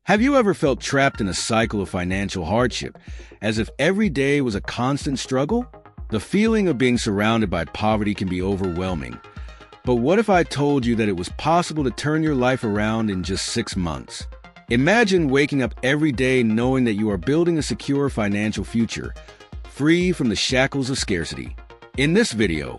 Have you ever felt trapped in a cycle of financial hardship, as if every day was a constant struggle? The feeling of being surrounded by poverty can be overwhelming. But what if I told you that it was possible to turn your life around in just 6 months? Imagine waking up every day knowing that you are building a secure financial future, free from the shackles of scarcity. In this video,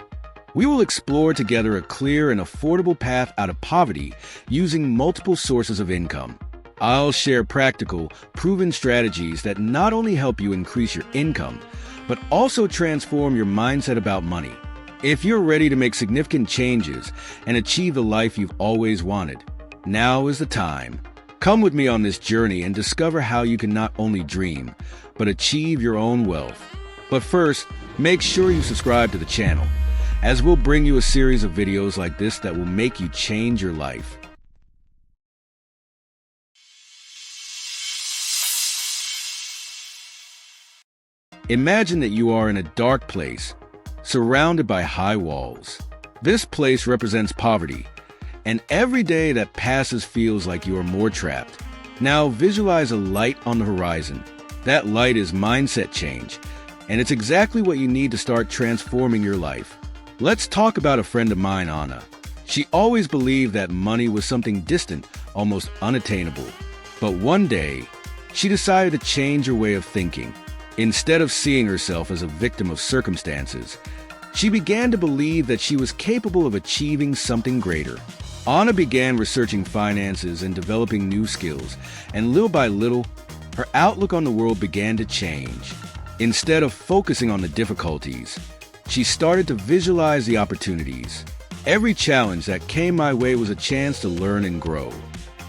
we will explore together a clear and affordable path out of poverty using multiple sources of income. I'll share practical, proven strategies that not only help you increase your income, but also transform your mindset about money. If you're ready to make significant changes and achieve the life you've always wanted, now is the time. Come with me on this journey and discover how you can not only dream, but achieve your own wealth. But first, make sure you subscribe to the channel, as we'll bring you a series of videos like this that will make you change your life. Imagine that you are in a dark place, surrounded by high walls. This place represents poverty, and every day that passes feels like you are more trapped. Now visualize a light on the horizon. That light is mindset change, and it's exactly what you need to start transforming your life. Let's talk about a friend of mine, Anna. She always believed that money was something distant, almost unattainable. But one day, she decided to change her way of thinking. Instead of seeing herself as a victim of circumstances, she began to believe that she was capable of achieving something greater. Anna began researching finances and developing new skills, and little by little, her outlook on the world began to change. Instead of focusing on the difficulties, she started to visualize the opportunities. Every challenge that came my way was a chance to learn and grow.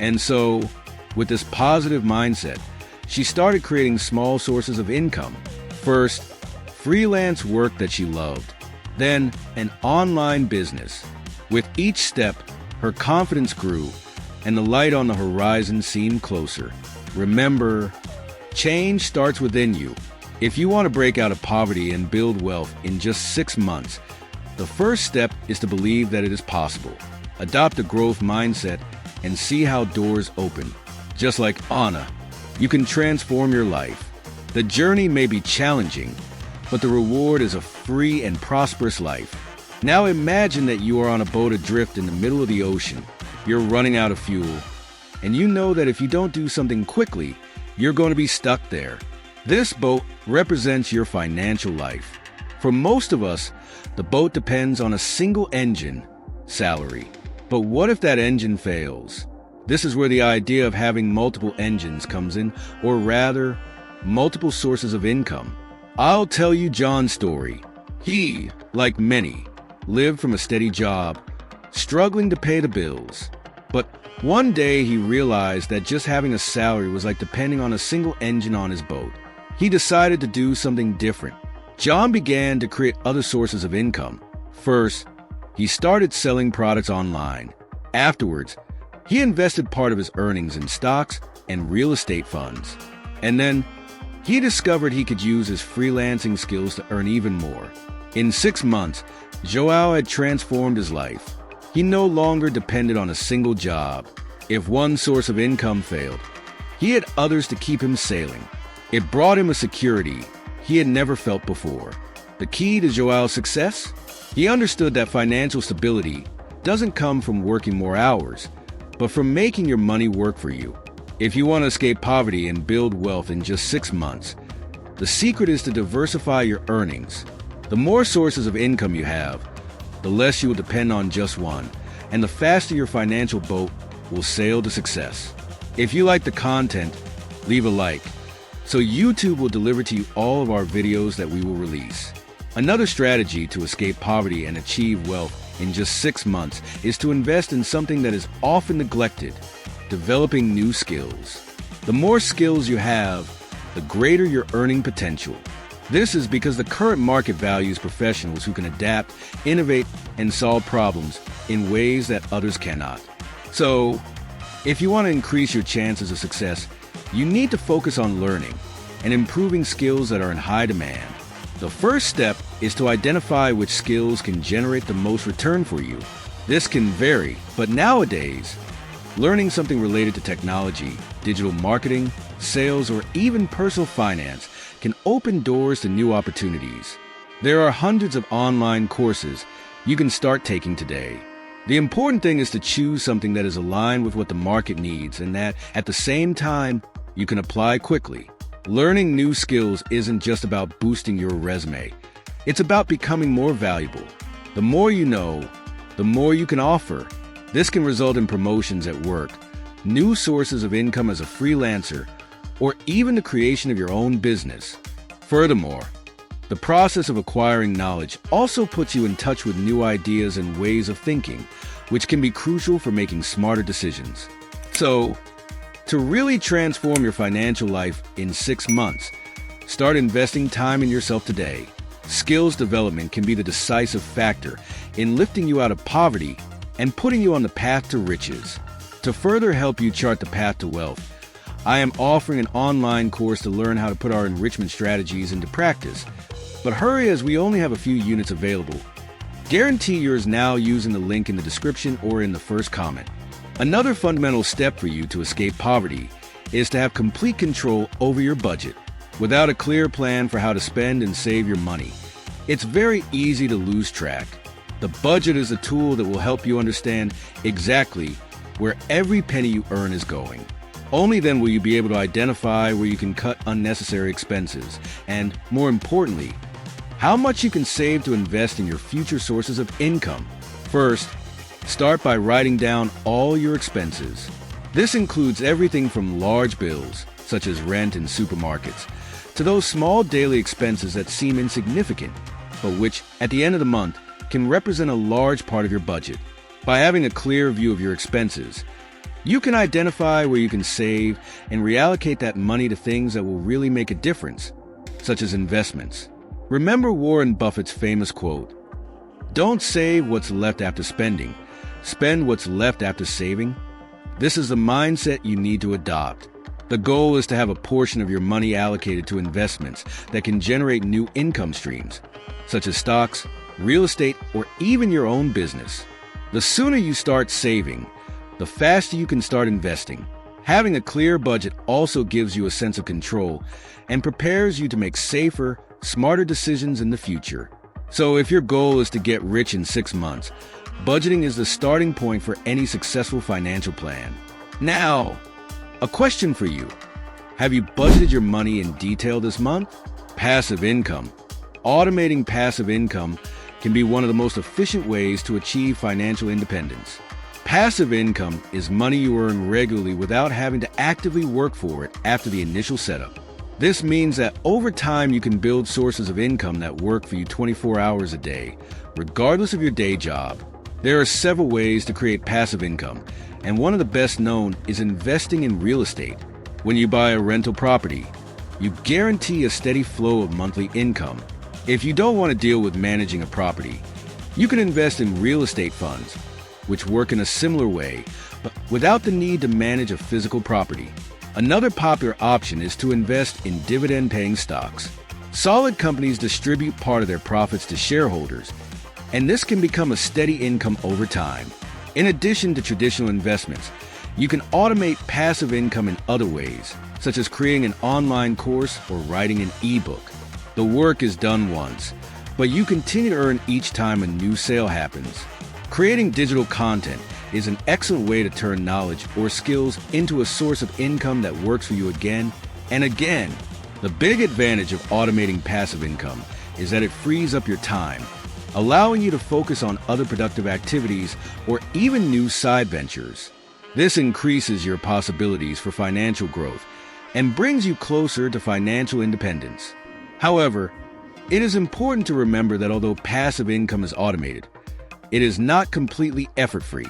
And so, with this positive mindset, she started creating small sources of income. First, freelance work that she loved. Then, an online business. With each step, her confidence grew, and the light on the horizon seemed closer. Remember, change starts within you. If you want to break out of poverty and build wealth in just 6 months, the first step is to believe that it is possible. Adopt a growth mindset and see how doors open. Just like Anna, you can transform your life. The journey may be challenging, but the reward is a free and prosperous life. Now imagine that you are on a boat adrift in the middle of the ocean. You're running out of fuel, and you know that if you don't do something quickly, you're going to be stuck there. This boat represents your financial life. For most of us, the boat depends on a single engine, salary. But what if that engine fails? This is where the idea of having multiple engines comes in, or rather, multiple sources of income. I'll tell you John's story. He, like many, lived from a steady job, struggling to pay the bills. But one day he realized that just having a salary was like depending on a single engine on his boat. He decided to do something different. John began to create other sources of income. First, he started selling products online. Afterwards, he invested part of his earnings in stocks and real estate funds. And then, he discovered he could use his freelancing skills to earn even more. In 6 months, Joao had transformed his life. He no longer depended on a single job. If one source of income failed, he had others to keep him sailing. It brought him a security he had never felt before. The key to Joao's success? He understood that financial stability doesn't come from working more hours, but from making your money work for you. If you want to escape poverty and build wealth in just 6 months, the secret is to diversify your earnings. The more sources of income you have, the less you will depend on just one, and the faster your financial boat will sail to success. If you like the content, leave a like, so YouTube will deliver to you all of our videos that we will release. Another strategy to escape poverty and achieve wealth in just 6 months is to invest in something that is often neglected, developing new skills. The more skills you have, the greater your earning potential. This is because the current market values professionals who can adapt, innovate, and solve problems in ways that others cannot. So, if you want to increase your chances of success, you need to focus on learning and improving skills that are in high demand. The first step is to identify which skills can generate the most return for you. This can vary, but nowadays, learning something related to technology, digital marketing, sales, or even personal finance can open doors to new opportunities. There are hundreds of online courses you can start taking today. The important thing is to choose something that is aligned with what the market needs and that, at the same time, you can apply quickly. Learning new skills isn't just about boosting your resume. It's about becoming more valuable. The more you know, the more you can offer. This can result in promotions at work, new sources of income as a freelancer, or even the creation of your own business. Furthermore, the process of acquiring knowledge also puts you in touch with new ideas and ways of thinking, which can be crucial for making smarter decisions. So, to really transform your financial life in 6 months, start investing time in yourself today. Skills development can be the decisive factor in lifting you out of poverty and putting you on the path to riches. To further help you chart the path to wealth, I am offering an online course to learn how to put our enrichment strategies into practice. But hurry, as we only have a few units available. Guarantee yours now using the link in the description or in the first comment. Another fundamental step for you to escape poverty is to have complete control over your budget. Without a clear plan for how to spend and save your money, it's very easy to lose track. The budget is a tool that will help you understand exactly where every penny you earn is going. Only then will you be able to identify where you can cut unnecessary expenses and, more importantly, how much you can save to invest in your future sources of income. First, start by writing down all your expenses. This includes everything from large bills, such as rent and supermarkets, to those small daily expenses that seem insignificant, but which, at the end of the month, can represent a large part of your budget. By having a clear view of your expenses, you can identify where you can save and reallocate that money to things that will really make a difference, such as investments. Remember Warren Buffett's famous quote, "Don't save what's left after spending, spend what's left after saving." This is the mindset you need to adopt. The goal is to have a portion of your money allocated to investments that can generate new income streams, such as stocks, real estate, or even your own business. The sooner you start saving, the faster you can start investing. Having a clear budget also gives you a sense of control and prepares you to make safer, smarter decisions in the future. So if your goal is to get rich in 6 months, budgeting is the starting point for any successful financial plan. Now, a question for you. Have you budgeted your money in detail this month? Passive income. Automating passive income can be one of the most efficient ways to achieve financial independence. Passive income is money you earn regularly without having to actively work for it after the initial setup. This means that over time you can build sources of income that work for you 24 hours a day, regardless of your day job. There are several ways to create passive income, and one of the best known is investing in real estate. When you buy a rental property, you guarantee a steady flow of monthly income. If you don't want to deal with managing a property, you can invest in real estate funds, which work in a similar way, but without the need to manage a physical property. Another popular option is to invest in dividend-paying stocks. Solid companies distribute part of their profits to shareholders, and this can become a steady income over time. In addition to traditional investments, you can automate passive income in other ways, such as creating an online course or writing an ebook. The work is done once, but you continue to earn each time a new sale happens. Creating digital content is an excellent way to turn knowledge or skills into a source of income that works for you again and again. The big advantage of automating passive income is that it frees up your time, allowing you to focus on other productive activities or even new side ventures. This increases your possibilities for financial growth and brings you closer to financial independence. However, it is important to remember that although passive income is automated, it is not completely effort-free.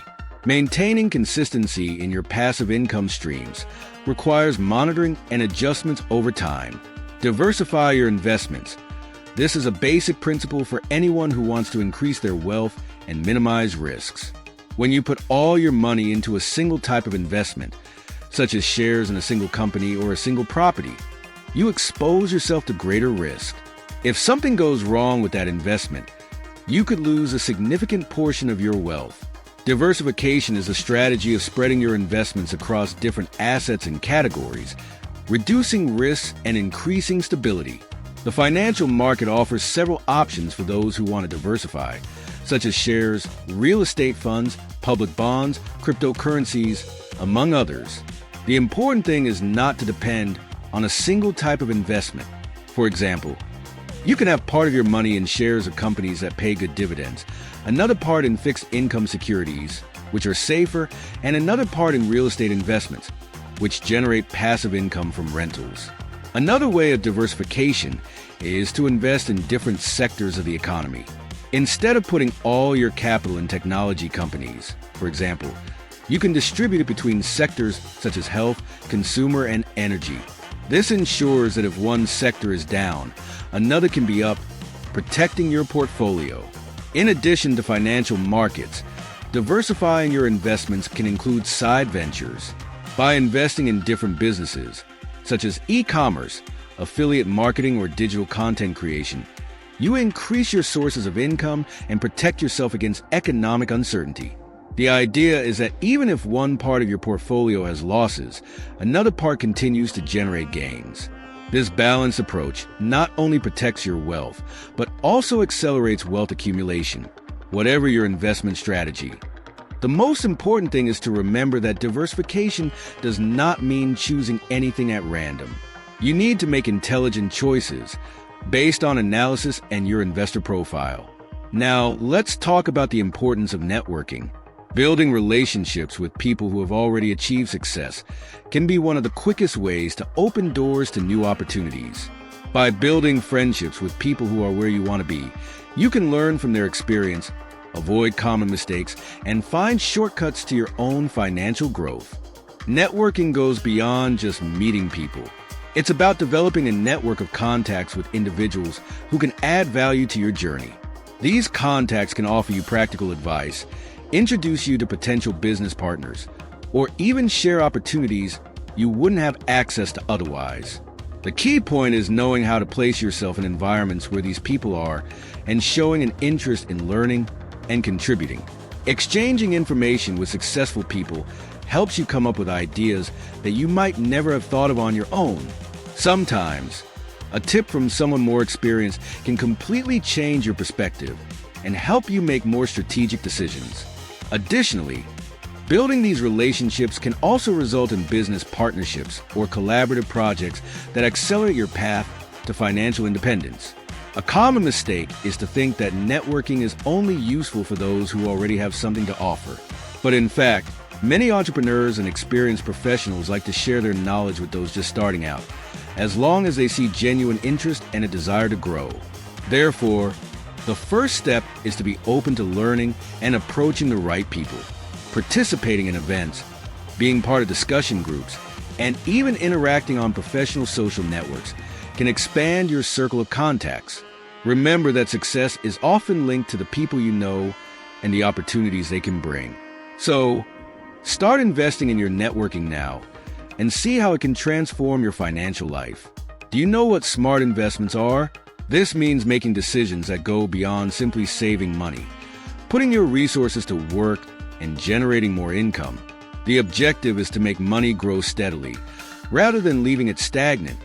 Maintaining consistency in your passive income streams requires monitoring and adjustments over time. Diversify your investments. This is a basic principle for anyone who wants to increase their wealth and minimize risks. When you put all your money into a single type of investment, such as shares in a single company or a single property, you expose yourself to greater risk. If something goes wrong with that investment, you could lose a significant portion of your wealth. Diversification is a strategy of spreading your investments across different assets and categories, reducing risks and increasing stability. The financial market offers several options for those who want to diversify, such as shares, real estate funds, public bonds, cryptocurrencies, among others. The important thing is not to depend on a single type of investment. For example, you can have part of your money in shares of companies that pay good dividends, another part in fixed income securities, which are safer, and another part in real estate investments, which generate passive income from rentals. Another way of diversification is to invest in different sectors of the economy. Instead of putting all your capital in technology companies, for example, you can distribute it between sectors such as health, consumer, and energy. This ensures that if one sector is down, another can be up, protecting your portfolio. In addition to financial markets, diversifying your investments can include side ventures. By investing in different businesses, such as e-commerce, affiliate marketing, or digital content creation, you increase your sources of income and protect yourself against economic uncertainty. The idea is that even if one part of your portfolio has losses, another part continues to generate gains. This balanced approach not only protects your wealth, but also accelerates wealth accumulation, whatever your investment strategy. The most important thing is to remember that diversification does not mean choosing anything at random. You need to make intelligent choices based on analysis and your investor profile. Now, let's talk about the importance of networking. Building relationships with people who have already achieved success can be one of the quickest ways to open doors to new opportunities. By building friendships with people who are where you want to be, you can learn from their experience, avoid common mistakes, and find shortcuts to your own financial growth. Networking goes beyond just meeting people. It's about developing a network of contacts with individuals who can add value to your journey. These contacts can offer you practical advice, introduce you to potential business partners, or even share opportunities you wouldn't have access to otherwise. The key point is knowing how to place yourself in environments where these people are and showing an interest in learning and contributing. Exchanging information with successful people helps you come up with ideas that you might never have thought of on your own. Sometimes, a tip from someone more experienced can completely change your perspective and help you make more strategic decisions. Additionally, building these relationships can also result in business partnerships or collaborative projects that accelerate your path to financial independence. A common mistake is to think that networking is only useful for those who already have something to offer. But in fact, many entrepreneurs and experienced professionals like to share their knowledge with those just starting out, as long as they see genuine interest and a desire to grow. Therefore, the first step is to be open to learning and approaching the right people. Participating in events, being part of discussion groups, and even interacting on professional social networks can expand your circle of contacts. Remember that success is often linked to the people you know and the opportunities they can bring. So, start investing in your networking now and see how it can transform your financial life. Do you know what smart investments are? This means making decisions that go beyond simply saving money, putting your resources to work and generating more income. The objective is to make money grow steadily, rather than leaving it stagnant,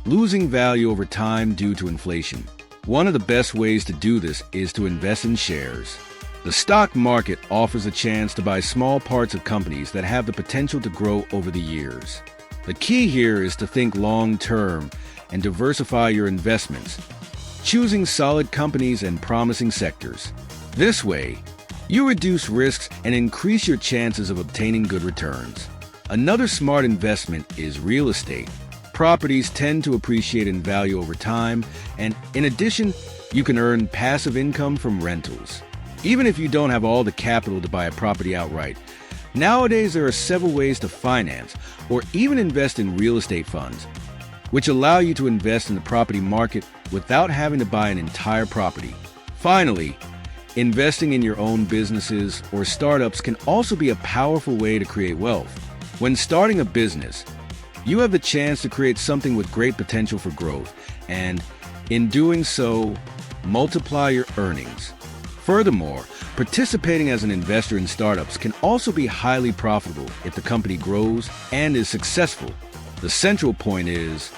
losing value over time due to inflation. One of the best ways to do this is to invest in shares. The stock market offers a chance to buy small parts of companies that have the potential to grow over the years. The key here is to think long-term and diversify your investments, choosing solid companies and promising sectors. This way, you reduce risks and increase your chances of obtaining good returns. Another smart investment is real estate. Properties tend to appreciate in value over time, and in addition, you can earn passive income from rentals. Even if you don't have all the capital to buy a property outright, nowadays there are several ways to finance or even invest in real estate funds, which allow you to invest in the property market without having to buy an entire property. Finally, investing in your own businesses or startups can also be a powerful way to create wealth. When starting a business, you have the chance to create something with great potential for growth, and in doing so, multiply your earnings. Furthermore, participating as an investor in startups can also be highly profitable if the company grows and is successful. The central point is,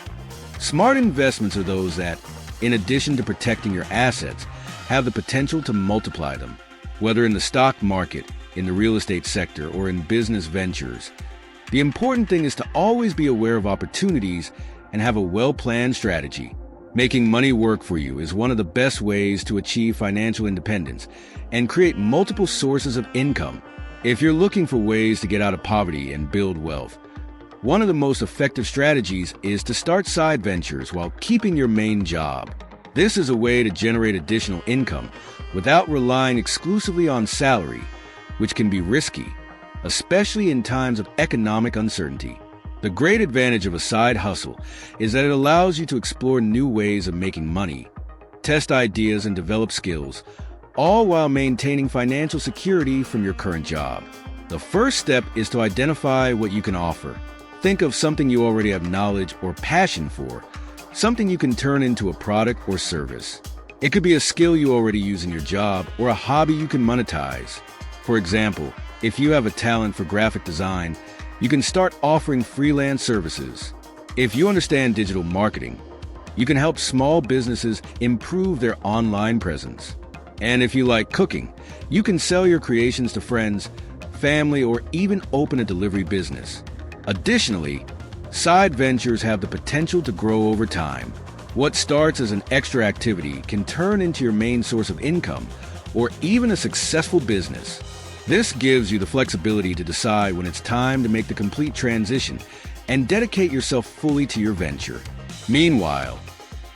smart investments are those that, in addition to protecting your assets, have the potential to multiply them, whether in the stock market, in the real estate sector, or in business ventures. The important thing is to always be aware of opportunities and have a well-planned strategy. Making money work for you is one of the best ways to achieve financial independence and create multiple sources of income. If you're looking for ways to get out of poverty and build wealth, one of the most effective strategies is to start side ventures while keeping your main job. This is a way to generate additional income without relying exclusively on salary, which can be risky, especially in times of economic uncertainty. The great advantage of a side hustle is that it allows you to explore new ways of making money, test ideas, and develop skills, all while maintaining financial security from your current job. The first step is to identify what you can offer. Think of something you already have knowledge or passion for, something you can turn into a product or service. It could be a skill you already use in your job or a hobby you can monetize. For example, if you have a talent for graphic design, you can start offering freelance services. If you understand digital marketing, you can help small businesses improve their online presence. And if you like cooking, you can sell your creations to friends, family, or even open a delivery business. Additionally, side ventures have the potential to grow over time. What starts as an extra activity can turn into your main source of income or even a successful business. This gives you the flexibility to decide when it's time to make the complete transition and dedicate yourself fully to your venture. Meanwhile,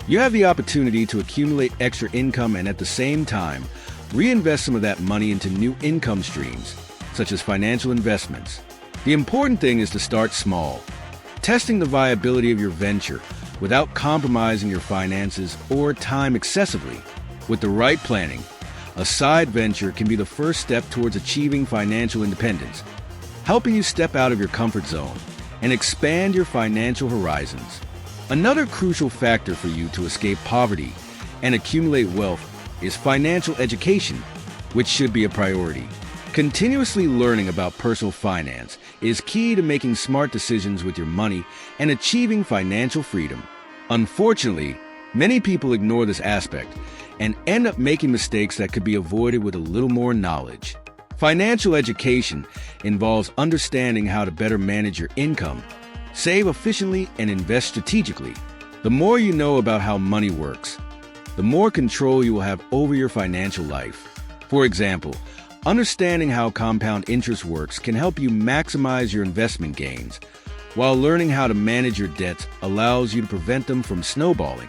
you have the opportunity to accumulate extra income and at the same time, reinvest some of that money into new income streams, such as financial investments. The important thing is to start small, testing the viability of your venture without compromising your finances or time excessively. With the right planning, a side venture can be the first step towards achieving financial independence, helping you step out of your comfort zone and expand your financial horizons. Another crucial factor for you to escape poverty and accumulate wealth is financial education, which should be a priority. Continuously learning about personal finance is key to making smart decisions with your money and achieving financial freedom. Unfortunately, many people ignore this aspect and end up making mistakes that could be avoided with a little more knowledge. Financial education involves understanding how to better manage your income, save efficiently, and invest strategically. The more you know about how money works, the more control you will have over your financial life. For example, understanding how compound interest works can help you maximize your investment gains, while learning how to manage your debts allows you to prevent them from snowballing.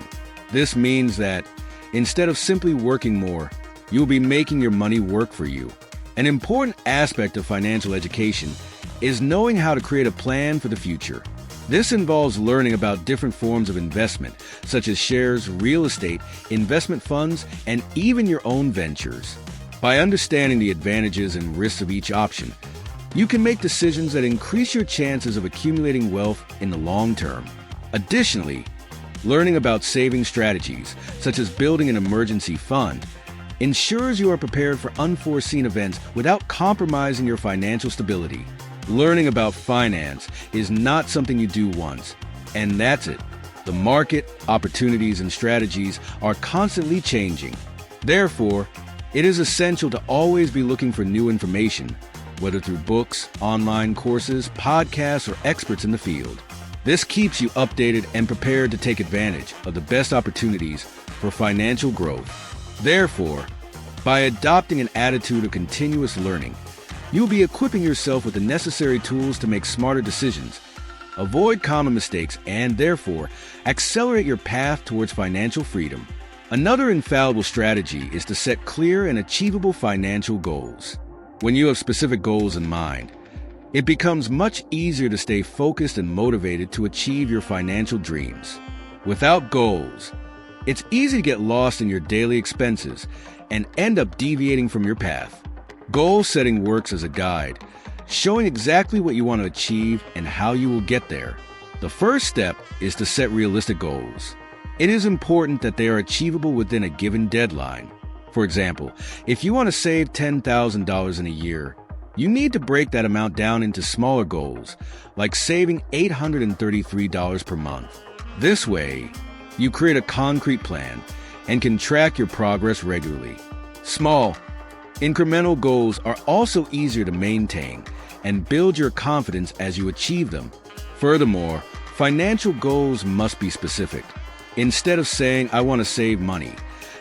This means that instead of simply working more, you will be making your money work for you. An important aspect of financial education is knowing how to create a plan for the future. This involves learning about different forms of investment, such as shares, real estate, investment funds, and even your own ventures. By understanding the advantages and risks of each option, you can make decisions that increase your chances of accumulating wealth in the long term. Additionally, learning about saving strategies, such as building an emergency fund, ensures you are prepared for unforeseen events without compromising your financial stability. Learning about finance is not something you do once, and that's it. The market, opportunities, and strategies are constantly changing. Therefore, it is essential to always be looking for new information, whether through books, online courses, podcasts, or experts in the field. This keeps you updated and prepared to take advantage of the best opportunities for financial growth. Therefore, by adopting an attitude of continuous learning, you'll be equipping yourself with the necessary tools to make smarter decisions, avoid common mistakes, and therefore accelerate your path towards financial freedom. Another infallible strategy is to set clear and achievable financial goals. When you have specific goals in mind, it becomes much easier to stay focused and motivated to achieve your financial dreams. Without goals, it's easy to get lost in your daily expenses and end up deviating from your path. Goal setting works as a guide, showing exactly what you want to achieve and how you will get there. The first step is to set realistic goals. It is important that they are achievable within a given deadline. For example, if you want to save $10,000 in a year, you need to break that amount down into smaller goals, like saving $833 per month. This way, you create a concrete plan and can track your progress regularly. Small, incremental goals are also easier to maintain and build your confidence as you achieve them. Furthermore, financial goals must be specific. Instead of saying, "I want to save money,"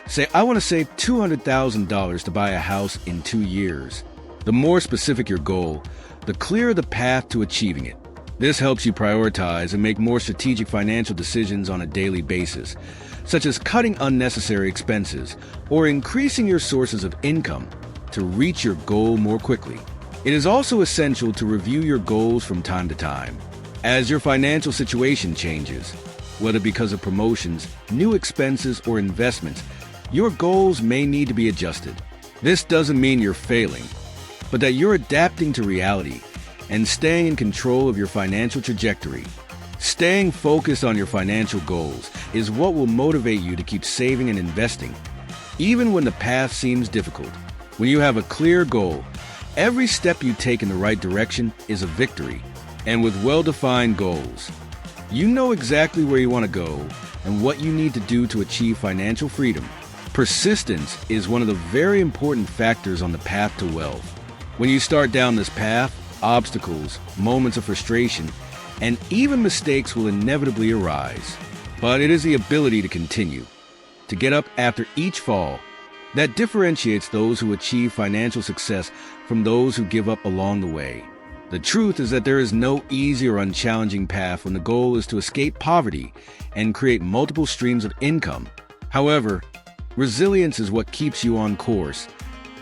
say, "I want to save $200,000 to buy a house in 2 years." The more specific your goal, the clearer the path to achieving it. This helps you prioritize and make more strategic financial decisions on a daily basis, such as cutting unnecessary expenses or increasing your sources of income to reach your goal more quickly. It is also essential to review your goals from time to time. As your financial situation changes, whether because of promotions, new expenses, or investments, your goals may need to be adjusted. This doesn't mean you're failing, but that you're adapting to reality and staying in control of your financial trajectory. Staying focused on your financial goals is what will motivate you to keep saving and investing, even when the path seems difficult. When you have a clear goal, every step you take in the right direction is a victory. And with well-defined goals, you know exactly where you want to go and what you need to do to achieve financial freedom. Persistence is one of the very important factors on the path to wealth. When you start down this path, obstacles, moments of frustration, and even mistakes will inevitably arise. But it is the ability to continue, to get up after each fall, that differentiates those who achieve financial success from those who give up along the way. The truth is that there is no easy or unchallenging path when the goal is to escape poverty and create multiple streams of income. However, resilience is what keeps you on course,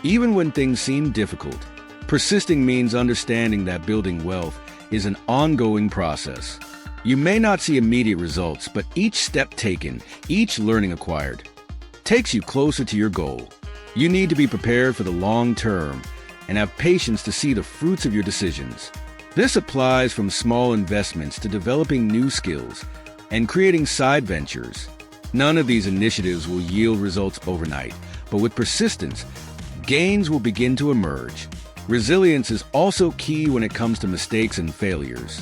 even when things seem difficult. Persisting means understanding that building wealth is an ongoing process. You may not see immediate results, but each step taken, each learning acquired, takes you closer to your goal. You need to be prepared for the long term and have patience to see the fruits of your decisions. This applies from small investments to developing new skills and creating side ventures. None of these initiatives will yield results overnight, but with persistence, gains will begin to emerge. Resilience is also key when it comes to mistakes and failures.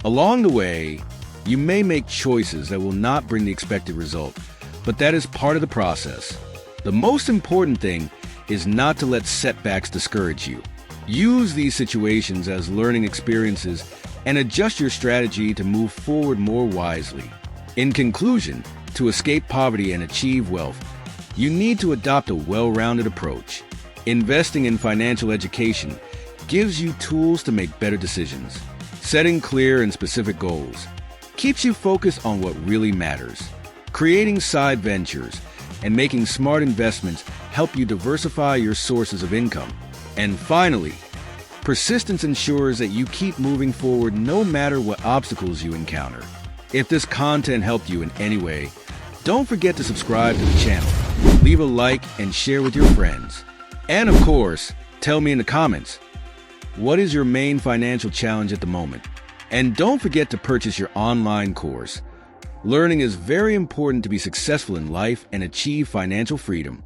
Along the way, you may make choices that will not bring the expected result, but that is part of the process. The most important thing is not to let setbacks discourage you. Use these situations as learning experiences and adjust your strategy to move forward more wisely. In conclusion, to escape poverty and achieve wealth, you need to adopt a well-rounded approach. Investing in financial education gives you tools to make better decisions. Setting clear and specific goals keeps you focused on what really matters. Creating side ventures and making smart investments help you diversify your sources of income. And finally, persistence ensures that you keep moving forward no matter what obstacles you encounter. If this content helped you in any way, don't forget to subscribe to the channel, leave a like, and share with your friends. And of course, tell me in the comments, what is your main financial challenge at the moment? And don't forget to purchase your online course. Learning is very important to be successful in life and achieve financial freedom.